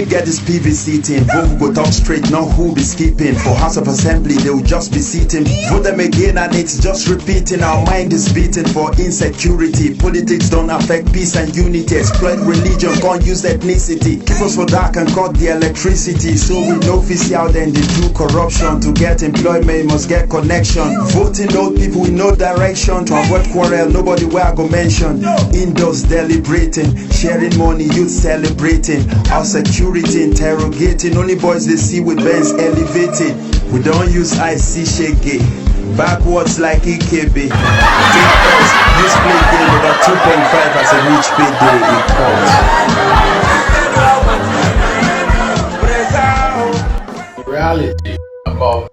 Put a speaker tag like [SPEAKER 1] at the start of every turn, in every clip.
[SPEAKER 1] Get this PVC team, vote go talk straight, not who be skipping. For House of Assembly, they will just be sitting. Vote them again and it's just repeating. Our mind is beating for insecurity. Politics don't affect peace and unity. Exploit religion, can't use ethnicity. Keep us for dark and cut the electricity. So we know if out then they do corruption. To get employment, must get connection. Voting old people with no direction. To avoid quarrel, nobody where I go mention. Indoors deliberating, sharing money, youth celebrating. Our security interrogating, only boys they see with Benz elevating. We don't use IC shake backwards like EKB. Take first, this play game about 2.5 as a rich payday in court.
[SPEAKER 2] Reality about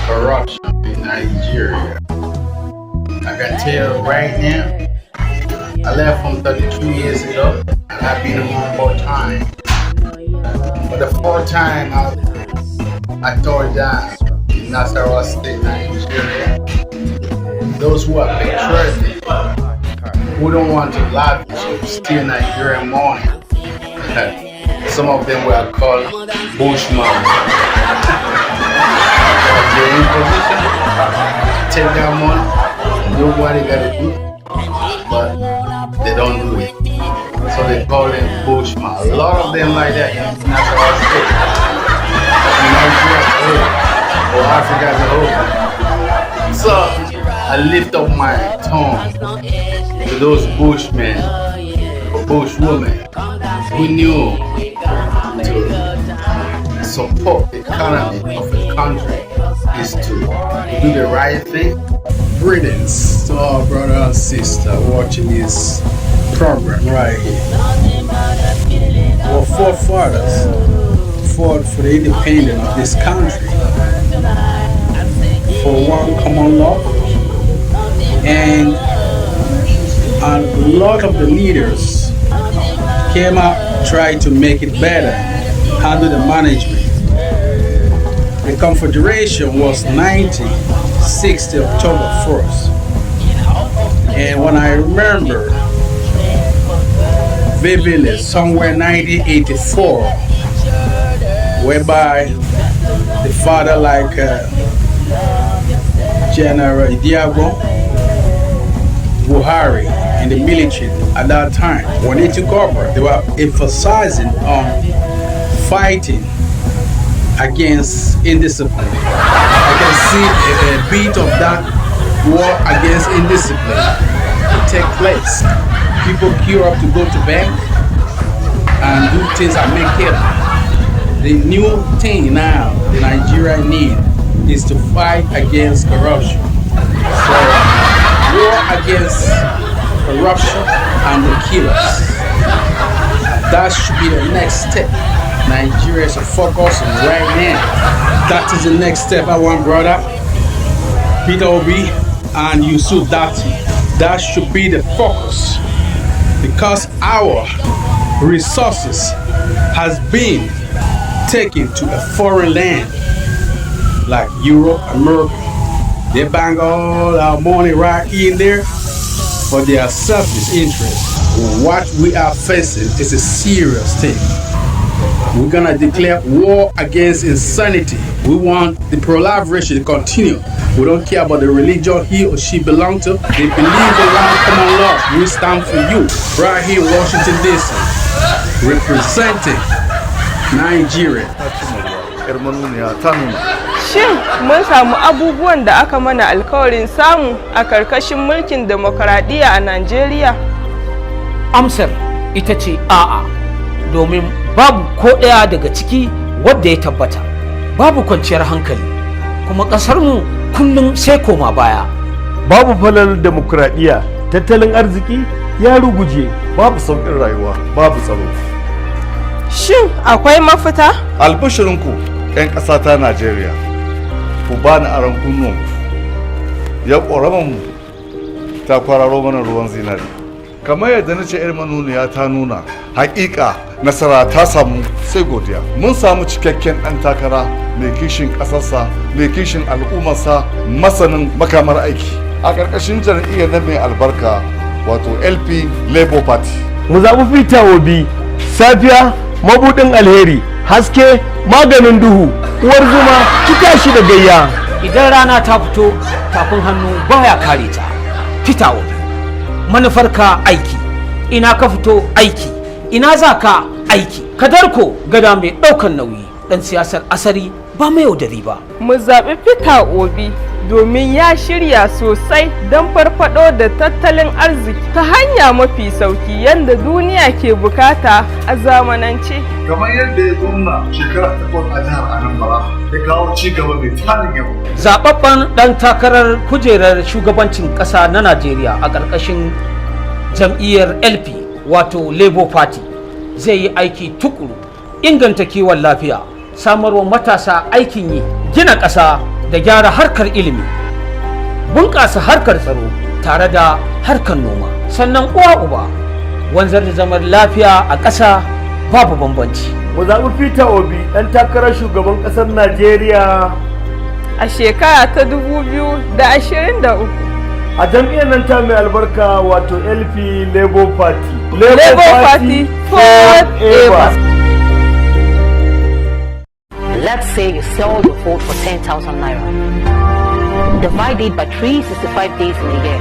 [SPEAKER 2] corruption in Nigeria. I can tell right now, I left home 32 years ago and I've been home 4 times. But the 4th time I tore down in Nasarawa State, Nigeria. Those who are patriotic, who don't want to lavish or steal Nigerian money. Some of them were called Bushman. They're in position to take that money, nobody got to do it, but they don't do it. So they call them Bushman. A lot of them like that in Nasarawa State, in Nigeria as a whole, or Africa as a whole. So I lift up my tongue to those Bushmen or Bushwomen who knew to support the economy of the country is to do the right thing.
[SPEAKER 3] Greetings to our brother and sister watching this program right here. Our forefathers fought for the independence of this country, for one common law, and a lot of the leaders came out, tried to make it better, handle the management. The Confederation was 1960 October 1st, and when I remember vividly, somewhere 1984, whereby the father like General Idiago Buhari in the military at that time, when they took over, they were emphasizing on fighting against indiscipline. I can see a bit of that war against indiscipline take place. People queue up to go to bank and do things and make it. The new thing now Nigeria need is to fight against corruption. So war against corruption and the killers. That should be the next step. Nigeria is focusing right now. That is the next step. I want brother Peter Obi and Yusuf Dati. That should be the focus, because our resources has been taken to a foreign land like Europe, America. They bang all our money right in there for their selfish interest. What we are facing is a serious thing. We're gonna declare war against insanity. We want the proliferation to continue. We don't care about the religion he or she belongs to. They believe in one common law. We stand for you. Right here in Washington DC, representing Nigeria.
[SPEAKER 4] Shin mun samu abubuwan da aka mana alkawarin samu a karkashin mulkin demokradiyya a Najeriya?
[SPEAKER 5] Amsar ita ce a'a, domin babu ko ɗaya daga ciki wadda ya tabbata. Babu kwanciyar hankali, kuma ƙasarmu kullum sai koma baya.
[SPEAKER 6] Babu falalar demokradiyya, tattalin arziki ya ruguje, babu sauƙin rayuwa, babu tsaro.
[SPEAKER 4] Shin akwai mafita?
[SPEAKER 7] Albishirinku 'yan ƙasa ta Najeriya, ku bani aron kunnuwanku. Ya ƙoramanmu ta kwararo mana ruwan zinari. Kamar yadda na ce yar manuniya ta nuna, hakika nasara ta samu sai godiya. Mun samu cikakken ɗan takara mai kishin ƙasarsa, mai kishin al'ummarsa, masanin makamar aiki. A ƙarƙashin jam'iyyar na mai albarka wato LP Labour Party.
[SPEAKER 6] Mu zaɓi Peter Obi, safiya mabuɗin alheri, haske maganin duhu, uwar zuma ki tashi da gayya.
[SPEAKER 5] Idan rana ta fito tafin hannu baya kare ta. Peter Obi, manufarka aiki, ina ka fito aiki, ina za ka aiki. Kadarko gada mai ɗaukan nauyi, ɗan siyasar asali ba mai yaudari ba.
[SPEAKER 4] Mu zaɓi Peter Obi domin ya shirya sosai don farfado da tattalin arziki ta hanya mafi sauki yadda duniya ke bukata a zamanance.
[SPEAKER 7] Kamar yadda ya gwamna shekara 8 a jihar Anambra ya kawo ci gaba mai tarin yawa.
[SPEAKER 5] Zababben ɗan takarar kujerar shugabancin ƙasa na Najeriya a ƙarƙashin jam'iyyar LP wato Labour Party zai yi aiki tukuru, inganta kiwon lafiya, samarwa matasa aikin yi, gina ƙasa da gyara harkar ilimi, bunƙasa harkar tsaro tare da harkar noma, sannan uwa uba wanzar da zaman lafiya a ƙasa babu bambanci.
[SPEAKER 6] Mu zaɓi Peter Obi ɗan takarar shugaban ƙasar Najeriya
[SPEAKER 4] a shekara ta 2023
[SPEAKER 6] a jam'iyyar nan ta mai albarka wato LP Labour Party.
[SPEAKER 4] Labour Party forever.
[SPEAKER 8] Let's say you sell your vote for 10,000 naira. Divide it by 365 days in a year.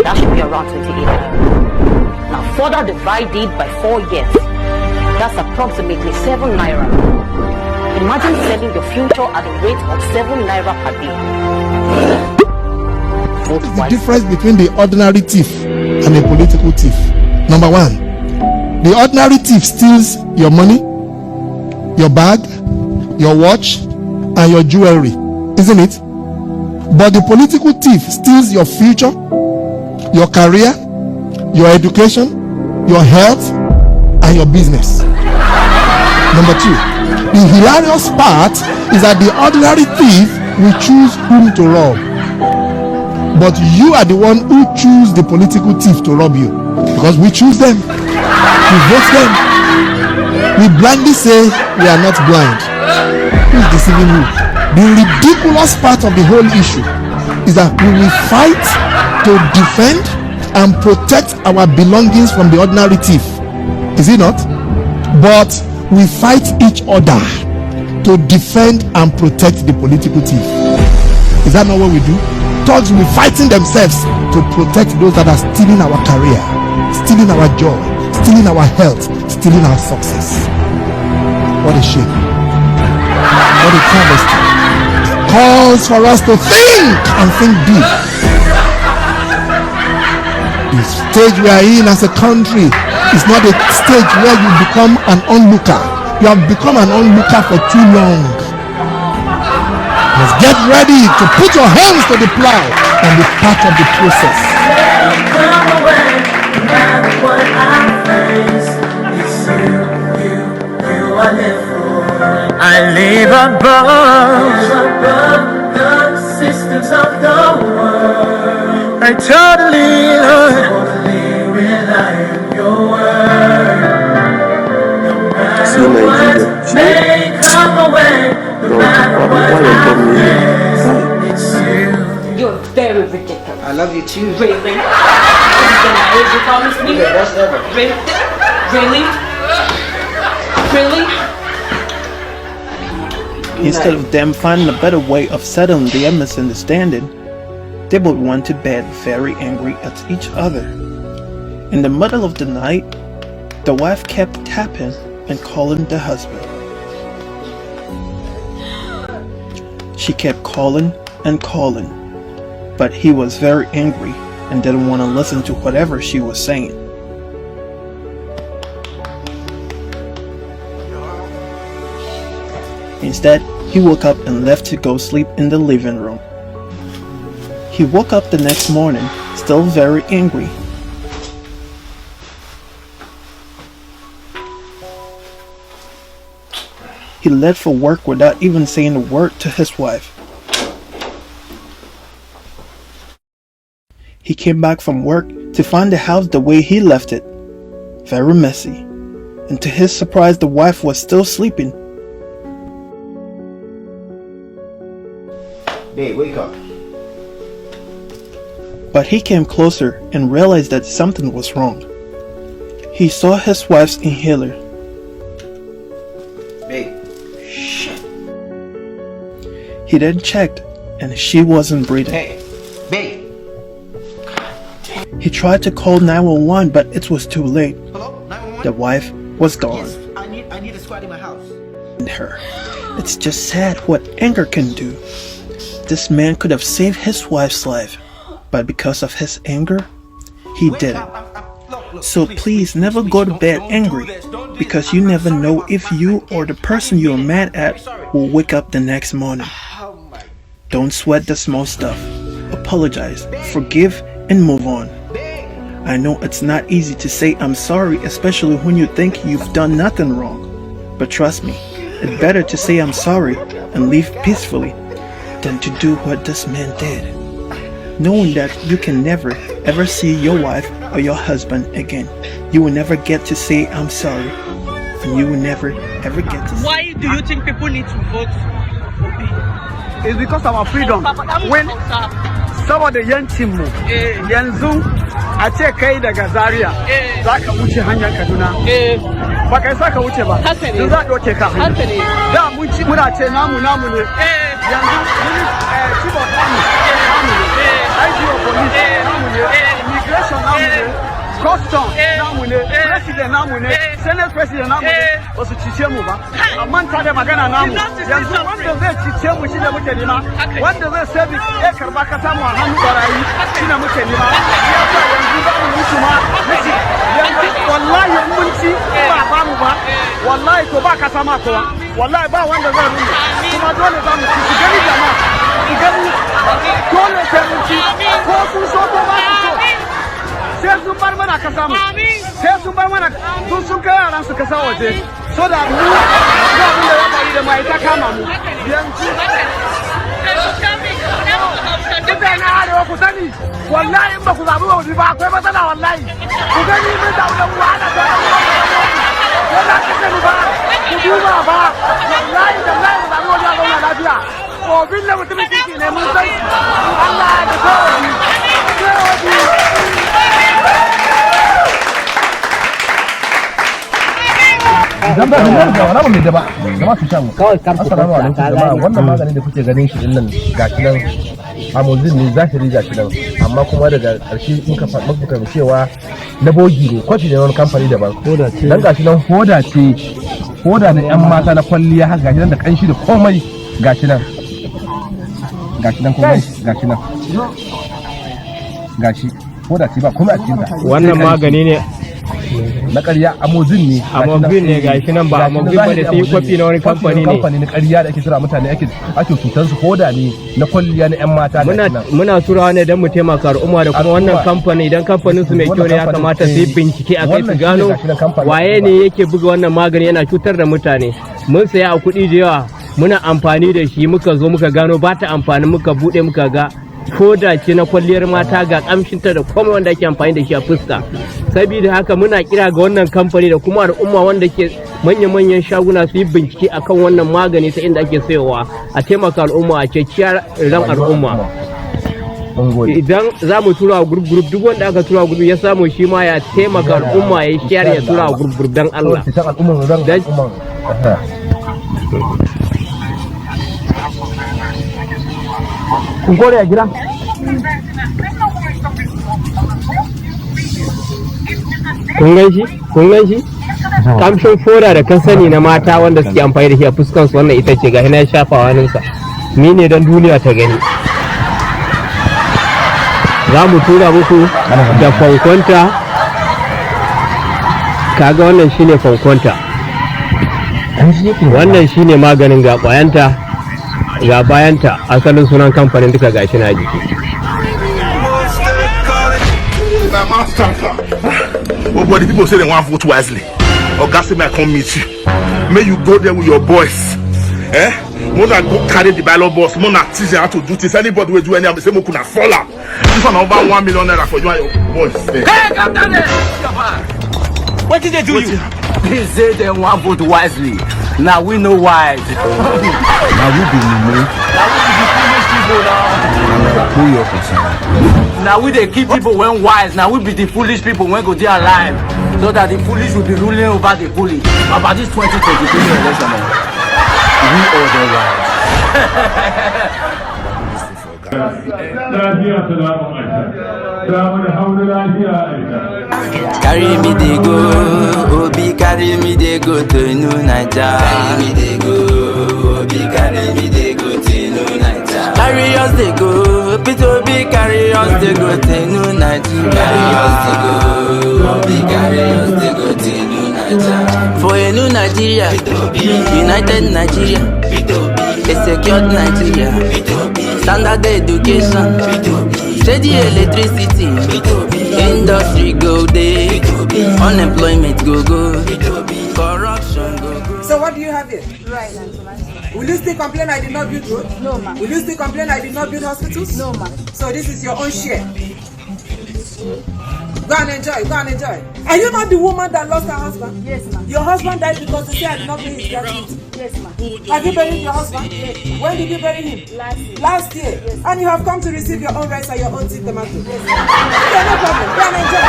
[SPEAKER 8] That should be around 28 naira. Now further divide it by 4 years. That's approximately 7 naira. Imagine selling your future at a rate of 7 naira per day.
[SPEAKER 9] What is the difference between the ordinary thief and a political thief? Number one, the ordinary thief steals your money, your bag, your watch, and your jewelry, isn't it? But the political thief steals your future, your career, your education, your health, and your business. Number two, the hilarious part is that the ordinary thief will choose whom to rob, but you are the one who choose the political thief to rob you, because we choose them, we vote them, we blindly say we are not blind. Who is deceiving you? The ridiculous part of the whole issue is that we will fight to defend and protect our belongings from the ordinary thief, is it not? But we fight each other to defend and protect the political thief. Is that not what we do? Thugs will be fighting themselves to protect those that are stealing our career, stealing our joy, stealing our health, stealing our success. What a shame. What a travesty. Calls for us to think and think deep. The stage we are in as a country is not a stage where you become an onlooker. You have become an onlooker for too long. Let's get ready to put your hands to the plow and be part of the process.
[SPEAKER 10] I live above the systems of the world. I totally rely on your word. No matter what may come away, no matter what it's you.
[SPEAKER 8] You're very ridiculous.
[SPEAKER 10] I love you too.
[SPEAKER 8] Really? Are you gonna hold your promise me?
[SPEAKER 10] The best ever.
[SPEAKER 8] Really? Really?
[SPEAKER 11] Instead of them finding a better way of settling their misunderstanding, they would want to bed very angry at each other. In the middle of the night, the wife kept tapping and calling the husband. She kept calling and calling, but he was very angry and didn't want to listen to whatever she was saying. Instead, he woke up and left to go sleep in the living room. He woke up the next morning, still very angry. He left for work without even saying a word to his wife. He came back from work to find the house the way he left it, very messy. And to his surprise, the wife was still sleeping.
[SPEAKER 12] Babe, wake up.
[SPEAKER 11] But he came closer and realized that something was wrong. He saw his wife's inhaler.
[SPEAKER 12] Babe.
[SPEAKER 11] Shit. He then checked, and she wasn't breathing.
[SPEAKER 12] Hey, babe.
[SPEAKER 11] He tried to call 911, but it was too late.
[SPEAKER 12] Hello, 911?
[SPEAKER 11] The wife was gone.
[SPEAKER 12] Yes, I need a squad in my house.
[SPEAKER 11] And her. It's just sad what anger can do. This man could have saved his wife's life, but because of his anger, he didn't. So please never go to bed angry, because you never know if you or the person you're mad at will wake up the next morning. Don't sweat the small stuff. Apologize, forgive, and move on. I know it's not easy to say I'm sorry, especially when you think you've done nothing wrong. But trust me, it's better to say I'm sorry and leave peacefully than to do what this man did, knowing that you can never ever see your wife or your husband again. You will never get to say I'm sorry, and you will never ever get to say.
[SPEAKER 13] Why do you think people need to vote?
[SPEAKER 14] It's because of our freedom. When some of the young team yanzu a ce kai daga Zaria za ka wuce hanyar Kaduna ba kai sa ka wuce ba duk za ɗauke ka da mun ci muna ce namu ne yanzu chief of army namu ne IG of police namu ne immigration namu ne custom namu ne president namu ne senate president namu ne ba su cice mu ba amma ta da magana namu yanzu wanda zai cice mu shi da muke nima wanda zai sabi ya karba ka samu a hannu barayi shi da muke nima ya sa yanzu ba mu mutu ma nace yanzu wallahi mun ci ba mu ba wallahi to ba ka sama kowa wallahi ba wanda zai rume kuma dole za mu ci gani jama'a gani dole sai mun ci ko sun so ko ba su so sai sun bar mana ka samu sai sun bar mana sun kai yaran su kasa waje so da mu za mu da bari da mai ta kama mu yanzu mutane arewa ku sani wallahi in ba ku zaɓi wani ba akwai matsala wallahi ku gani mun zaɓi da mu ana da wala ka sani ba ku duba ba wallahi da wallahi mu zaɓi wani a zauna lafiya obin da mutumin kiki ne mun sai Allah da kawai
[SPEAKER 15] idan ba da ga wala mai daba zama su sha mu kawai karfi assalamu alaikum jama'a wannan maganin da kuke ganin shi dinnan gashi nan amozin ne zahiri gashi nan amma kuma daga karshe muka faɗa cewa na bogi ne kwafi da wani kamfani daban dan gashi nan hoda na yan mata na kwalliya haka gashi nan da kanshi da komai gashi nan komai gashi nan gashi hoda ce ba komai a cikin ta
[SPEAKER 6] wannan magani ne
[SPEAKER 15] na ƙarya amozin ne
[SPEAKER 6] gashi nan ba amozin ba da sai kwafi na wani kamfani
[SPEAKER 15] na ƙarya da ake tura mutane ake cutar su koda ne na kwalliya na yan mata
[SPEAKER 6] muna turawa ne don mu taimaka al'umma da kuma wannan kamfani idan kamfanin su mai kyau ne ya kamata su yi bincike a kai su gano waye ne yake buga wannan magani yana cutar da mutane mun saya a kuɗi da yawa muna amfani da shi muka zo muka gano ba ta amfani muka buɗe muka ga koda ce na kwalliyar mata ga kamshinta da komai wanda ake amfani da shi a fuska saboda haka muna kira ga wannan kamfani da kuma al'umma wanda ke manya-manyan shaguna su yi bincike akan wannan magani ta inda ake sayowa a taimaka al'umma a ceciyar ran al'umma idan za mu tura group duk wanda aka tura group ya samu shi ma ya taimaka al'umma ya share ya tura group dan Allah
[SPEAKER 15] kun kore a gida
[SPEAKER 6] kun gan shi kamshin foda da kan sani na mata wanda suke amfani da shi a fuskansu wannan ita ce ga hina shafawa ninsa ni ne don duniya ta gani za mu tura muku da fankonta kaga wannan shine fankonta wannan shine maganin ga kwayanta ga bayanta asalin sunan kamfanin duka gashi na jiki
[SPEAKER 16] oh but the people say they want to vote wisely oga say may I come meet you may you go there with your boys Mona go carry the ballot box. Mona teach you how to do things. Anybody will do anything. Say Mona fall out. This one over 1 million naira for you and your boys.
[SPEAKER 17] Hey, Captain! What did they do you? They say they want vote wisely. Now we know why.
[SPEAKER 15] Now we be the foolish people now.
[SPEAKER 17] Now we they keep people when wise. Now we be the foolish people when go there alive. So that the foolish will be ruling over the foolish. About this 2023 election, we all the wise.
[SPEAKER 18] Carry me they go, Obi carry me they go to New Nigeria. Carry me they go, Obi carry me they go to New Nigeria. Carry us they go, Peter Obi carry us they go to New Nigeria. Carry us they go, Obi carry us they go to New Nigeria. For a new Nigeria, United Nigeria, a secured Nigeria, standard education, steady electricity, industry go there, unemployment go, corruption go.
[SPEAKER 19] So what do you have here? Right. Will you still complain I did not build roads? No, ma'am. Will you still complain I did not build hospitals? No, ma'am. So this is your own share. Go and enjoy, go and enjoy. Are you not the woman that lost her husband? Yes, ma'am. Your husband died because you say I did not pay his gratuity? Yes, ma'am. Have you buried your husband? Yes. When did you bury him? Last year. Last year? Yes. And you have come to receive your own rice and your own tea tomato? Yes, ma'am. Okay, no problem. Go and enjoy.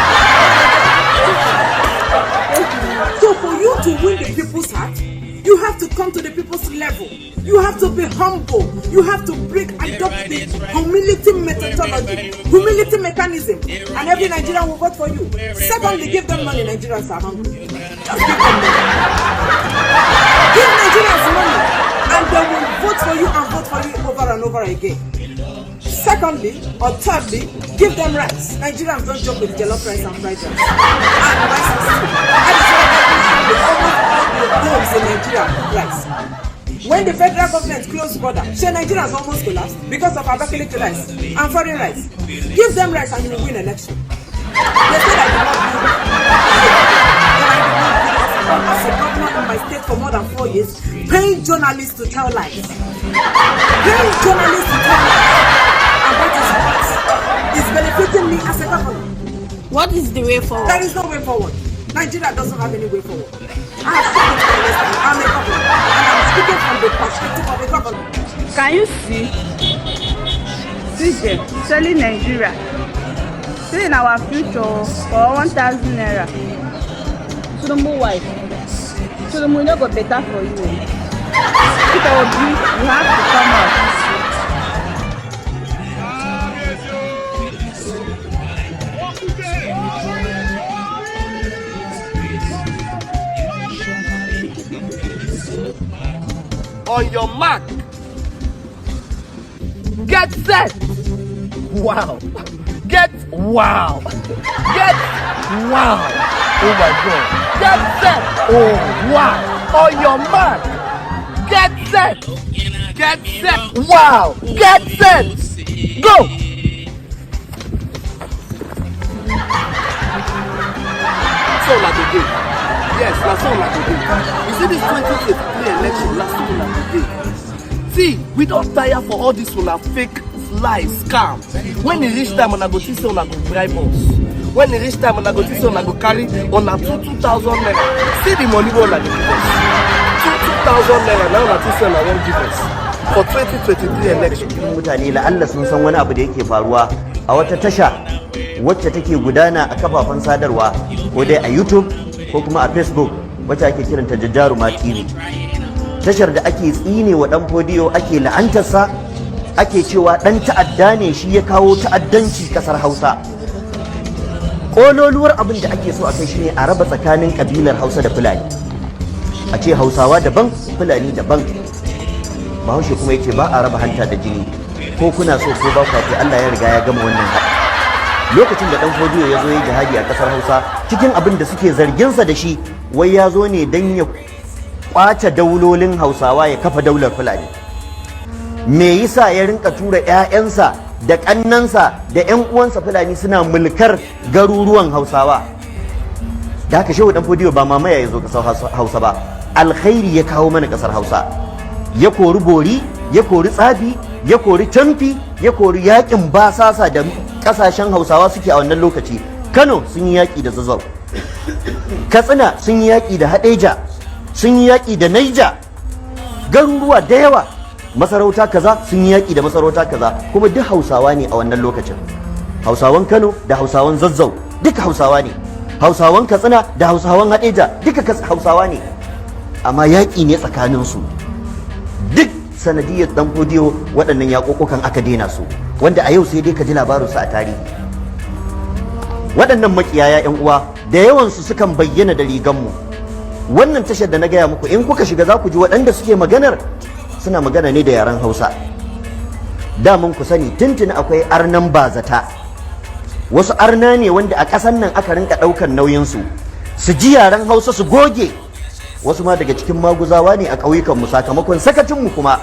[SPEAKER 19] So for you to win the people's heart, you have to come to the people's level. You have to be humble. You have to adopt the humility methodology, humility mechanism, and every Nigerian will vote for you. Secondly, give them money. Nigerians are hungry. Just give them money. Give Nigerians money, and they will vote for you and vote for you over and over again. Secondly, or thirdly, give them rice. Nigerians don't joke with jollof rice and fried rice. And rice and stew. Almost all the homes in Nigeria rice. When the federal government closed border, Nigerians almost collapsed because of Abakaliki rice and foreign rice. Give them rice and you will win election. They said I did not do as a governor in my state for more than 4 years, paying journalists to tell lies. Paying journalists to tell lies. And that is what is benefiting me as a governor.
[SPEAKER 20] What is the way forward?
[SPEAKER 19] There is no way forward. Nigeria doesn't have any way forward. I have spoken to the I'm a governor. And I'm speaking from the perspective of a governor.
[SPEAKER 21] Can you see them selling Nigeria, selling our future for 1,000 naira? So the more wife, so the more no go better for you. If I would be, you have to come out.
[SPEAKER 17] On your mark, get set. Wow. Get wow. Get wow. Oh my God. Get set. Oh wow. On your mark, get set. Get set. Wow. Get set. Go. So like a game. Yes, that's all like a game. You see this 2023 election, that's all like a game. See, we don't tire for all this one fake lies, scam. When it reach time, when I go see say, when I go bribe us. When it reach time, when I go see say, when I go carry on a 2,000 naira. See the money go like the give us. 2,000 naira, now I say I won't give us. For 2023 election.
[SPEAKER 22] Mutane la'alla sun san wani abu da yake faruwa a wata tasha wacce take gudana a kafafen sadarwa ko dai a YouTube ko kuma a Facebook wacce ake kiranta Jajjaruma TV. Tashar da ake tsine wa dan fodiyo ake la'antarsa ake cewa dan ta'adda ne shi ya kawo ta'addanci kasar Hausa. Kololuwar abin da ake so a kai shine a raba tsakanin kabilar Hausa da Fulani. A ce Hausawa daban, Fulani daban. Bahaushe kuma yace ba a raba hanta da jini. Ko kuna so ko ba ku Allah ya riga ya gama wannan haɗi. Lokacin da dan fodiyo ya zo yi jihadi a kasar Hausa, cikin abin da suke zarginsa da shi wai ya zo ne dan ya kwace daulolin Hausawa ya kafa daular Fulani. Me yasa ya rinka tura ƴaƴansa da ƙannansa da ƴan uwansa Fulani suna mulkar garuruwan Hausawa? Da haka Shehu Dan Fodiyo ba mamaya ya zo kasar Hausa ba, alkhairi ya kawo mana kasar Hausa. ya kori bori, ya kori tsafi, ya kori canfi, ya kori yakin basasa da kasashen Hausawa suke a wannan lokaci. Kano sun yi yaki da Zazzau, Katsina sun yi yaki da Hadeja, sun yi yaki da Naija, garuruwa da yawa, masarauta kaza sun yi yaki da masarauta kaza, kuma duk Hausawa ne a wannan lokacin. Hausawan Kano da Hausawan Zazzau duka Hausawa ne, Hausawan Katsina da Hausawan Hadeja duka Hausawa ne, amma yaƙi ne tsakaninsu. Duk sanadiyar dan fodiyo waɗannan yaƙoƙokan aka daina su, wanda a yau sai dai ka ji labarinsu a tarihi. Waɗannan makiyaya 'yan uwa da yawansu sukan bayyana da riganmu. Wannan tashar da na gaya muku in kuka shiga za ku ji waɗanda suke maganar suna magana ne da yaren Hausa. Da mun ku sani tuntuni akwai arnan bazata, wasu arna ne wanda a ƙasan nan aka rinka ɗaukar nauyinsu su ji yaren Hausa su goge. Wasu ma daga cikin maguzawa ne a ƙauyukanmu, sakamakon sakacinmu kuma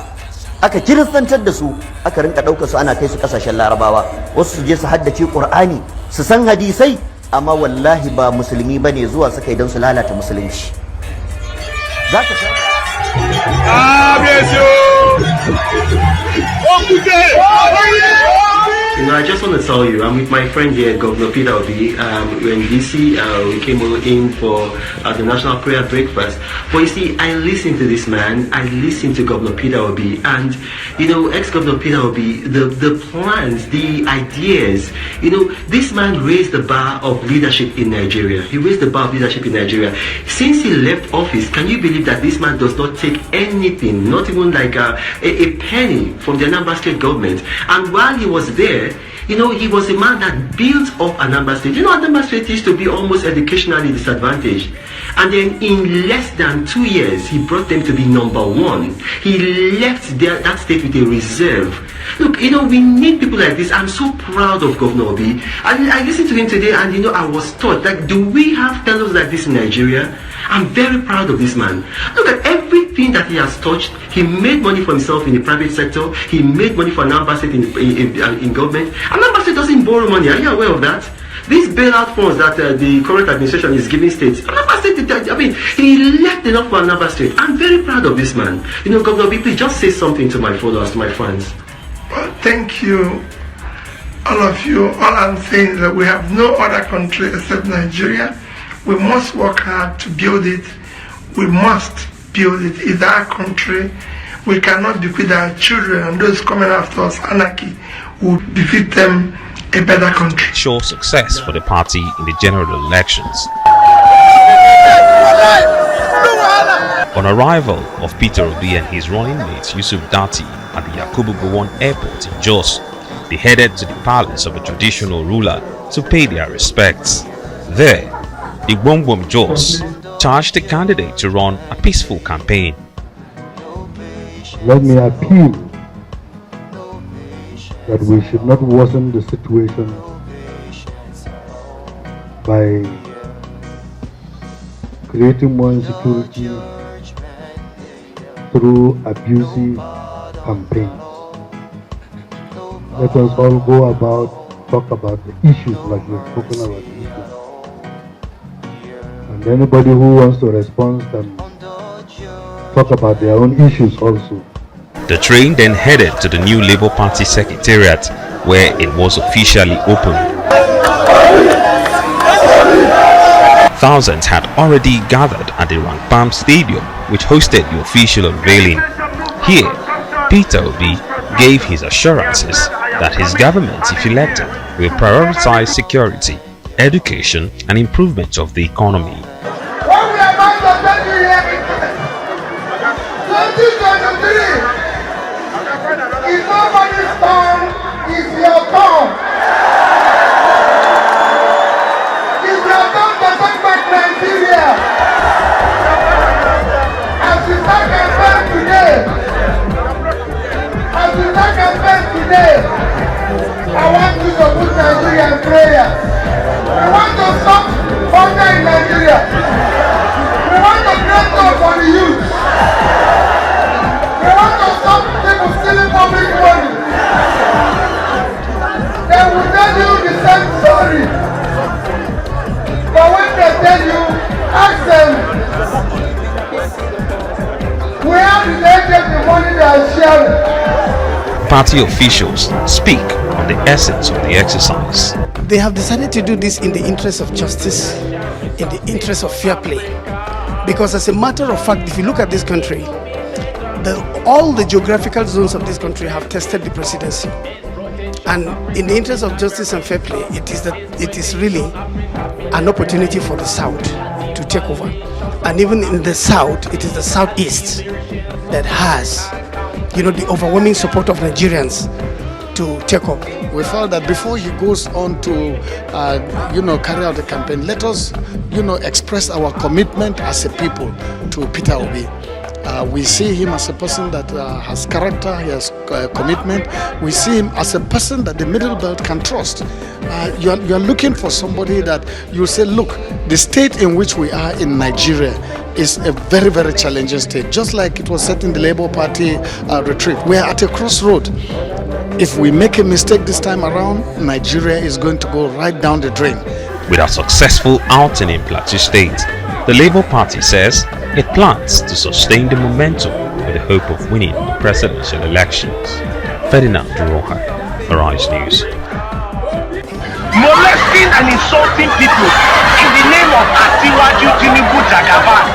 [SPEAKER 22] aka kiristantar da su, aka rinka ɗaukar su ana kai su ƙasashen Larabawa. Wasu su je su haddace Ƙur'ani, su san hadisai, amma wallahi ba musulmi bane, zuwa suka yi don su lalata musulunci. Za ka san
[SPEAKER 1] You know, I just want to tell you, I'm with my friend here, Governor Peter Obi. We're in DC. We came in for the National Prayer Breakfast. But you see, I listened to this man. I listened to Governor Peter Obi. And, you know, ex-Governor Peter Obi, the plans, the ideas, you know, this man raised the bar of leadership in Nigeria. He raised the bar of leadership in Nigeria. Since he left office, can you believe that this man does not take anything, not even like a penny from the Anambra State government? And while he was there, you know, he was a man that built up Anambra State. You know, Anambra State used to be almost educationally disadvantaged. And then in less than 2 years, he brought them to be #1. He left that state with a reserve. Look, you know, we need people like this. I'm so proud of Governor Obi. I listened to him today and, you know, I was taught, like, do we have fellows like this in Nigeria? I'm very proud of this man. Look at everything that he has touched. He made money for himself in the private sector. He made money for Anambra State in government. Anambra State doesn't borrow money. Are you aware of that? These bailout funds that the current administration is giving states, Anambra State, I mean, he left enough for Anambra State. I'm very proud of this man. You know, Governor Obi, please just say something to my followers, to my fans.
[SPEAKER 2] Well, thank you, all of you. All I'm saying is that we have no other country except Nigeria. We must work hard to build it. We must build it. It's our country. We cannot bequeath our children and those coming after us anarchy. We will defeat them a better country.
[SPEAKER 23] Show success for the party in the general elections. On arrival of Peter Obi and his running mate Yusuf Dati at the Yakubu Gowon Airport in Jos, they headed to the palace of a traditional ruler to pay their respects. There, the Gbom Jos charged the candidate to run a peaceful campaign.
[SPEAKER 24] Let me appeal that we should not worsen the situation by creating more insecurity through abusive campaigns. Let us all talk about the issues like we've spoken about the issues. And anybody who wants to respond can talk about their own issues also.
[SPEAKER 23] The train then headed to the new Labour Party Secretariat, where it was officially opened. Thousands had already gathered at the Rangpam Stadium, which hosted the official unveiling. Here, Peter Obi gave his assurances that his government, if elected, will prioritize security, education, and improvement of the economy.
[SPEAKER 10] If nobody's turn, it's your turn. It's your turn to take back Nigeria. As we start campaign today, I want you to put Nigeria in prayer. We want to stop hunger in Nigeria. We want to create jobs for the youth. We want to stop people stealing public money. They will tell you the same story. But when they tell you, ask them, where did they get the money? money they are sharing.
[SPEAKER 23] Party officials speak on the essence of the exercise.
[SPEAKER 3] They have decided to do this in the interest of justice, in the interest of fair play. Because as a matter of fact, if you look at this country, all the geographical zones of this country have tested the presidency. And in the interest of justice and fair play, it is really an opportunity for the South to take over. And even in the South, it is the Southeast that has, the overwhelming support of Nigerians to take up.
[SPEAKER 4] We felt that before he goes on to, carry out the campaign, let us, express our commitment as a people to Peter Obi. We see him as a person that has character, he has commitment. We see him as a person that the Middle Belt can trust. You're looking for somebody that you say, look, the state in which we are in Nigeria is a very, very challenging state. Just like it was said in the Labour Party retreat, we are at a crossroad. If we make a mistake this time around, Nigeria is going to go right down the drain.
[SPEAKER 23] With a successful outing in Plateau State, the Labour Party says it plans to sustain the momentum with the hope of winning the presidential elections. Ferdinand Duroha, Arise News.
[SPEAKER 5] Molesting and insulting people in the name of Asiwaju Tinubu Jagaban.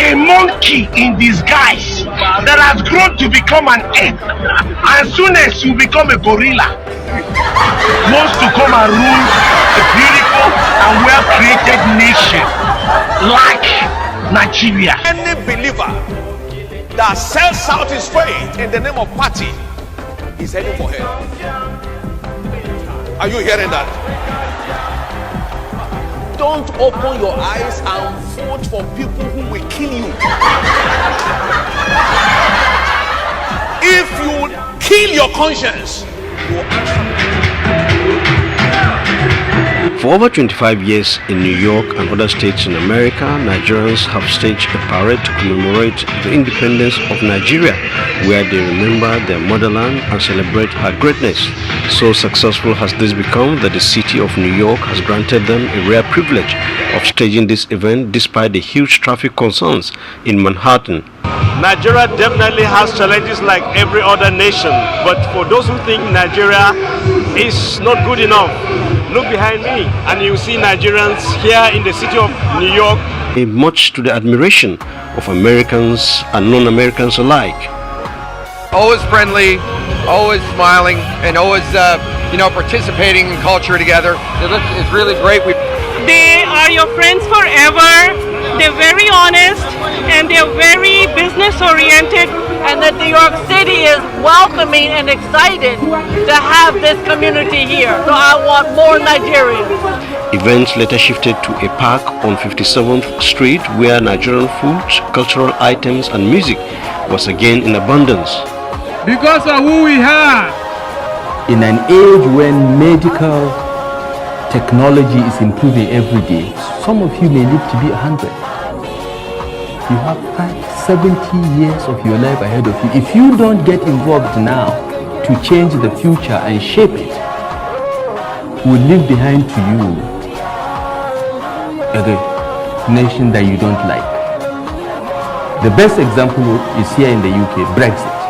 [SPEAKER 5] A monkey in disguise that has grown to become an ape, and soon as you become a gorilla, wants to come and rule a beautiful and well-created nation like Nigeria.
[SPEAKER 7] Any believer that sells out his faith in the name of party is heading for hell. Are you hearing that? Don't open your eyes and vote for people who will kill you. If you kill your conscience, you will answer.
[SPEAKER 25] For over 25 years in New York and other states in America, Nigerians have staged a parade to commemorate the independence of Nigeria, where they remember their motherland and celebrate her greatness. So successful has this become that the city of New York has granted them a rare privilege of staging this event despite the huge traffic concerns in Manhattan.
[SPEAKER 26] Nigeria definitely has challenges like every other nation, but for those who think Nigeria is not good enough, look behind me and you see Nigerians here in the city of New York.
[SPEAKER 25] Much to the admiration of Americans and non-Americans alike.
[SPEAKER 27] Always friendly, always smiling, and always, participating in culture together. It's really great.
[SPEAKER 13] They are your friends forever. They're very honest and they're very business oriented,
[SPEAKER 8] and that New York City is welcoming and excited to have this community here. So I want more Nigerians.
[SPEAKER 25] Events later shifted to a park on 57th Street where Nigerian food, cultural items and music was again in abundance.
[SPEAKER 28] Because of who we are.
[SPEAKER 29] In an age when medical technology is improving every day, some of you may live to be 100. You have 70 years of your life ahead of you. If you don't get involved now to change the future and shape it, will leave behind to you a nation that you don't like. The best example is here in the UK, Brexit.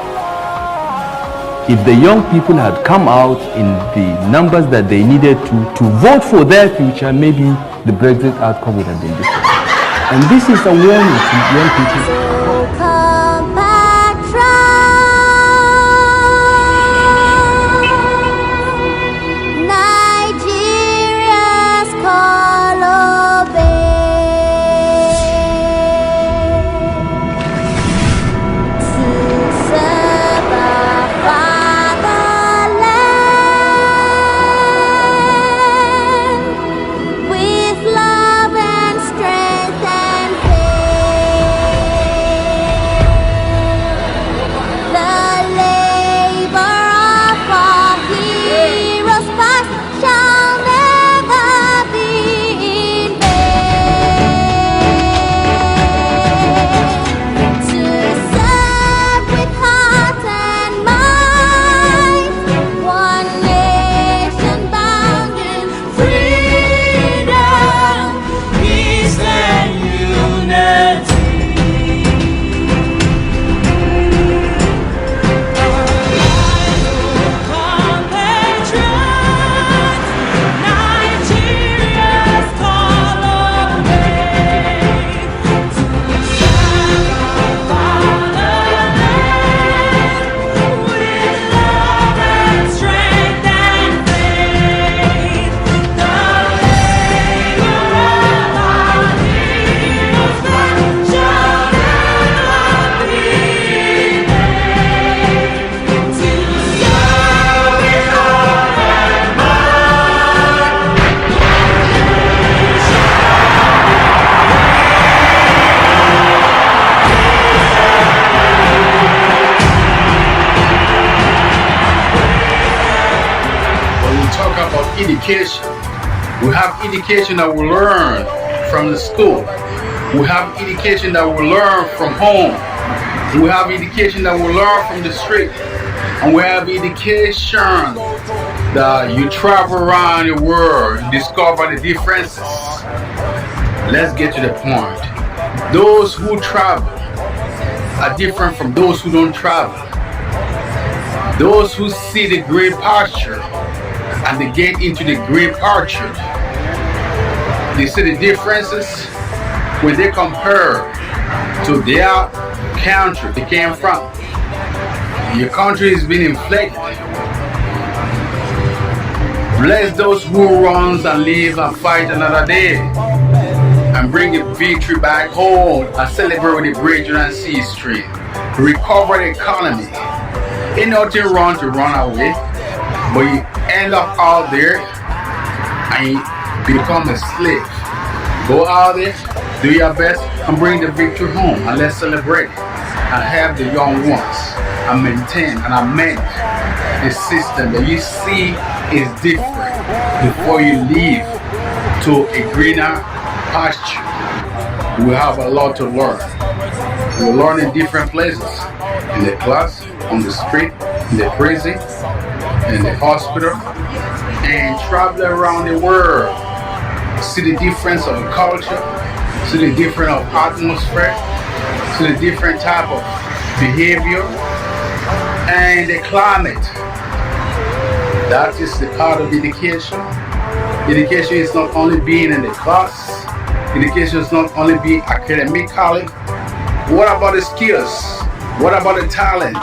[SPEAKER 29] If the young people had come out in the numbers that they needed to vote for their future, maybe the Brexit outcome would have been different. And this is a warning to young people.
[SPEAKER 6] education. We have education that we learn from the school. We have education that we learn from home. We have education that we learn from the street. And we have education that you travel around the world and discover the differences. Let's get to the point. Those who travel are different from those who don't travel. Those who see the grape orchard and they get into the grape orchard, they see the differences when they compare to their country they came from. Your country has been inflated. Bless those who runs and live and fight another day and bring a victory back home and celebrate the bridge and sea stream. Recover the economy. Ain't nothing wrong to run away, but you end up out there and you become a slave. Go out there, do your best, and bring the victory home, and let's celebrate it. And have the young ones and maintain and amend the system that you see is different before you leave to a greener pasture. We have a lot to learn. We learn in different places, in the class, on the street, in the prison, in the hospital, and travel around the world. See the difference of culture, see the difference of atmosphere, see the different type of behavior, and the climate. That is the part of education. Education is not only being in the class, education is not only being academically. What about the skills? What about the talent?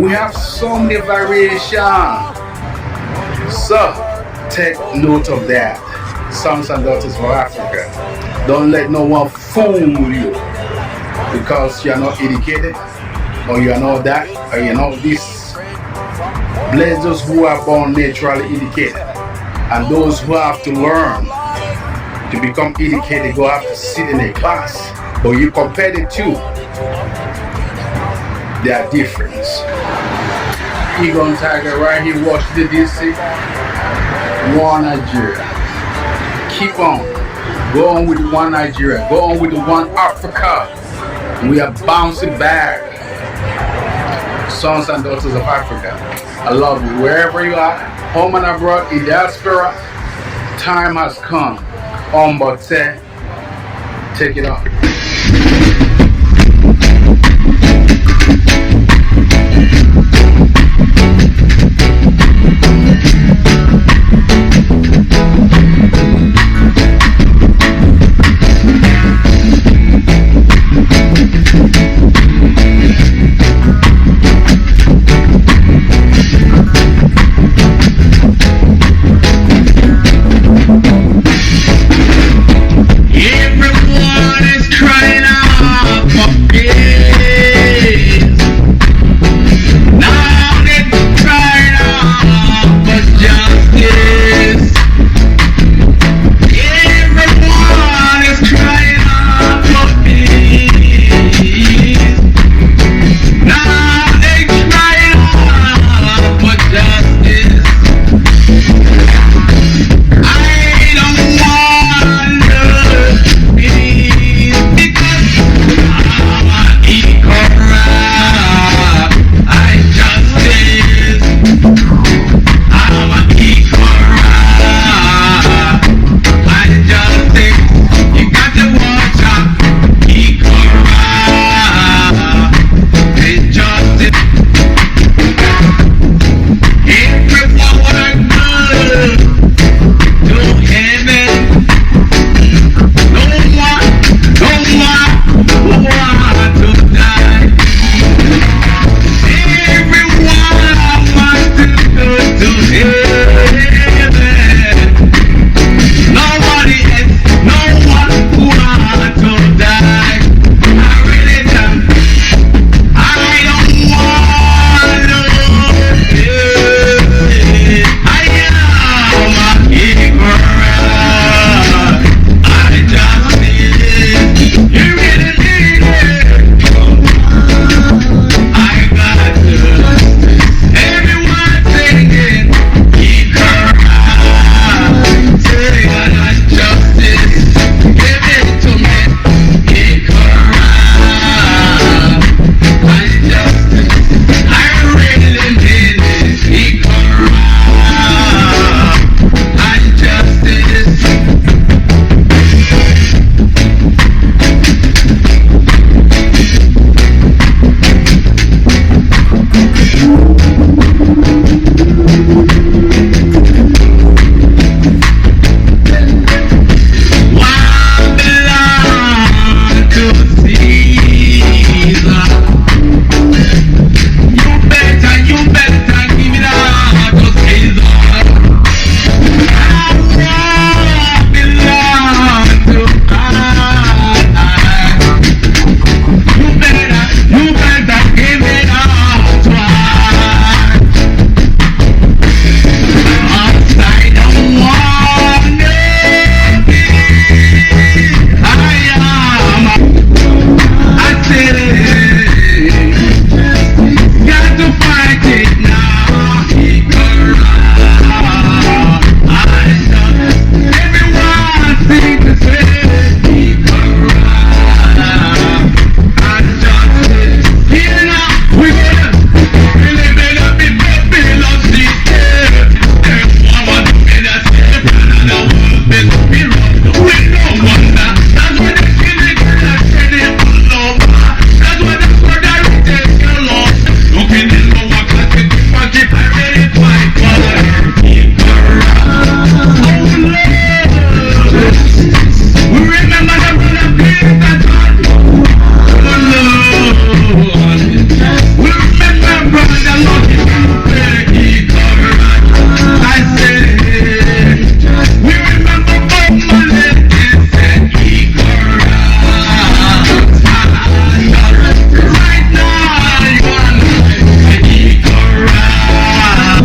[SPEAKER 6] We have so many variations. So take note of that, sons and daughters of Africa. Don't let no one fool you because you are not educated, or you are not that, or you are not this. Bless those who are born naturally educated, and those who have to learn to become educated go have to sit in a class. But you compare the two, they are different. Egon Tiger right here, Washington DC, one Nigeria. Keep on. Go on with the one Nigeria. Go on with the one Africa. We are bouncing back. Sons and daughters of Africa, I love you wherever you are, home and abroad, in diaspora. Time has come. Ombote, take it off.
[SPEAKER 10] Everyone is crying.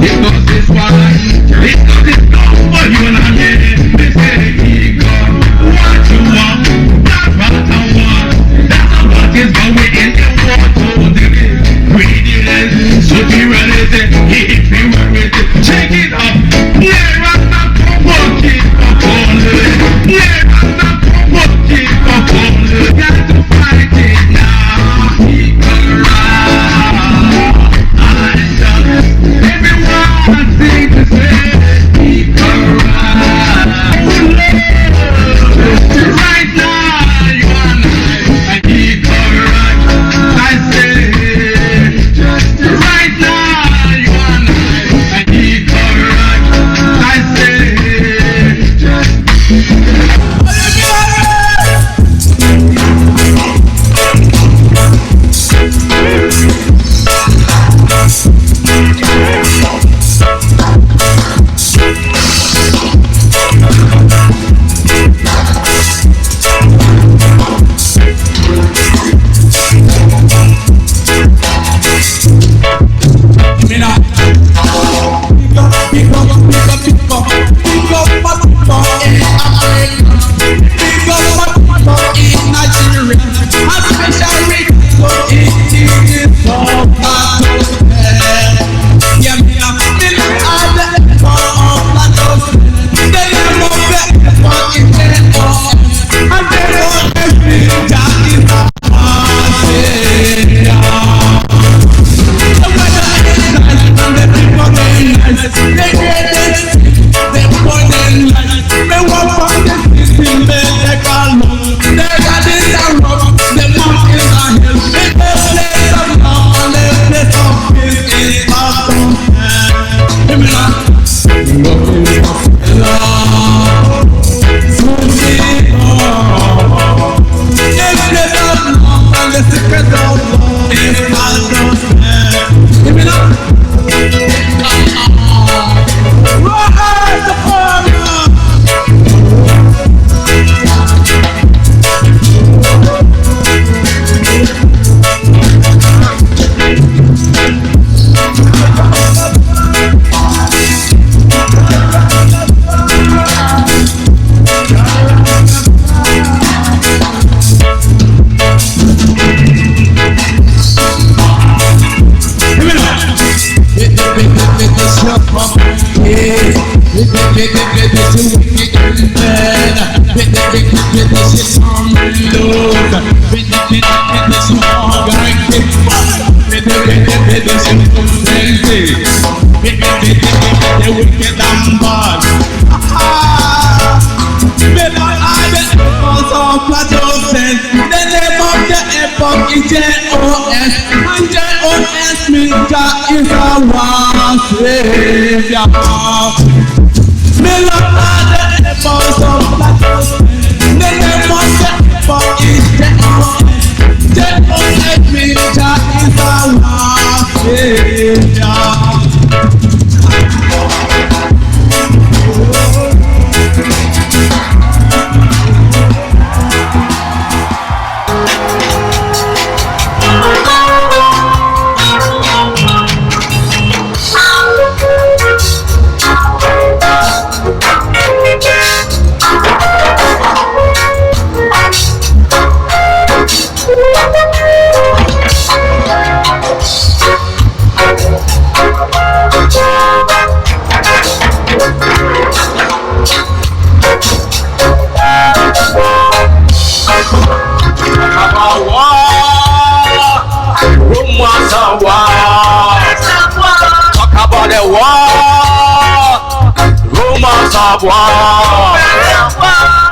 [SPEAKER 10] Because this one, because it's not for you and I. They say he got what you want, that's what I want. That's what is going in the water. Greediness, superiority, inferiority. Check it up. Yeah, I'm not working for all. Yeah, I'm not working for all. Got to fight it now. He can ride. Everyone sing to say he can ride. Right now, you and I, he can ride. I say, right now, you and I, he can ride. I say,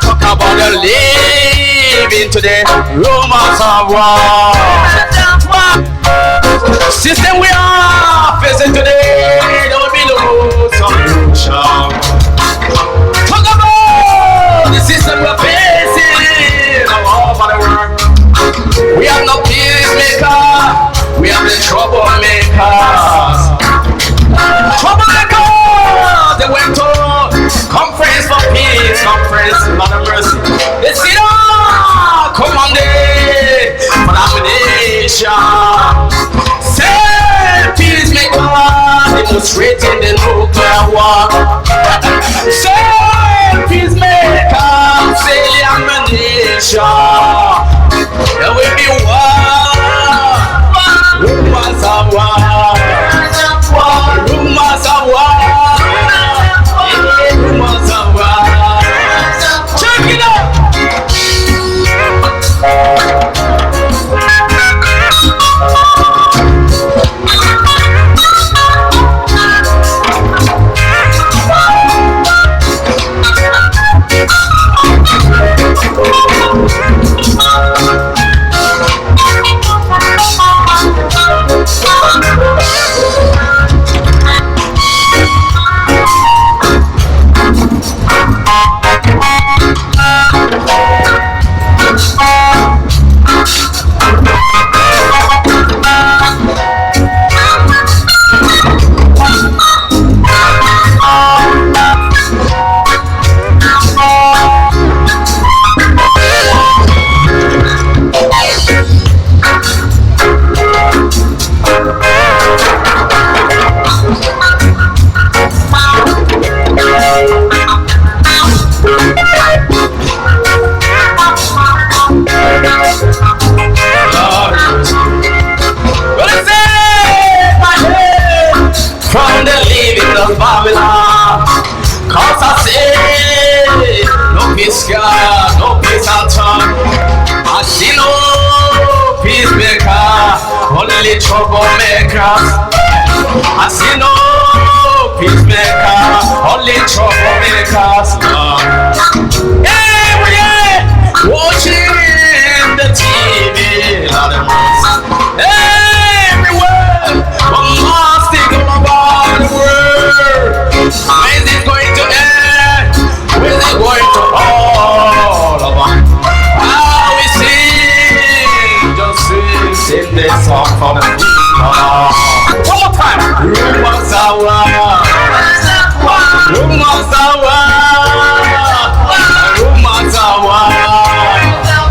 [SPEAKER 10] talk about the living today, rumors of war. System we are facing today, there will be no solution. Talk about the system we're facing all over the world. We have no peacemaker, we have the troublemakers. Troublemakers, they went to conference for peace, conference, Lord of mercy. They sit down, commanded for domination. Say peacemaker, demonstrate. the nuclear war. Say peacemaker, say ammunition. There will be war, rumors of war, rumors of war, rumors of war. Check it out. From the living of Babylon, cause I say, no peace God, no peace at all. I see no peacemaker, only troublemakers. I see no peacemaker, only troublemakers. Yeah, watching the TV, Lord of mercy. Everywhere, one more stick about the world. When is it going to end? When is it going to all of us? How we sing, just sing this song for the people. One more time. Rumors are war. Rumors are war. Rumors are war.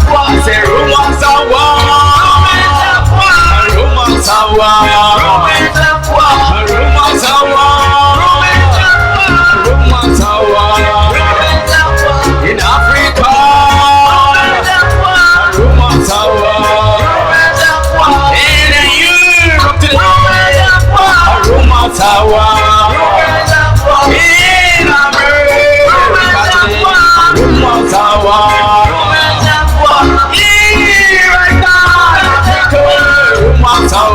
[SPEAKER 10] I say rumors are war. Rumors are war. Rumors are war. Rumors are war. In Africa, rumors are war. In Europe today, rumors are war. In America today, rumors are war. Here right now, rumors are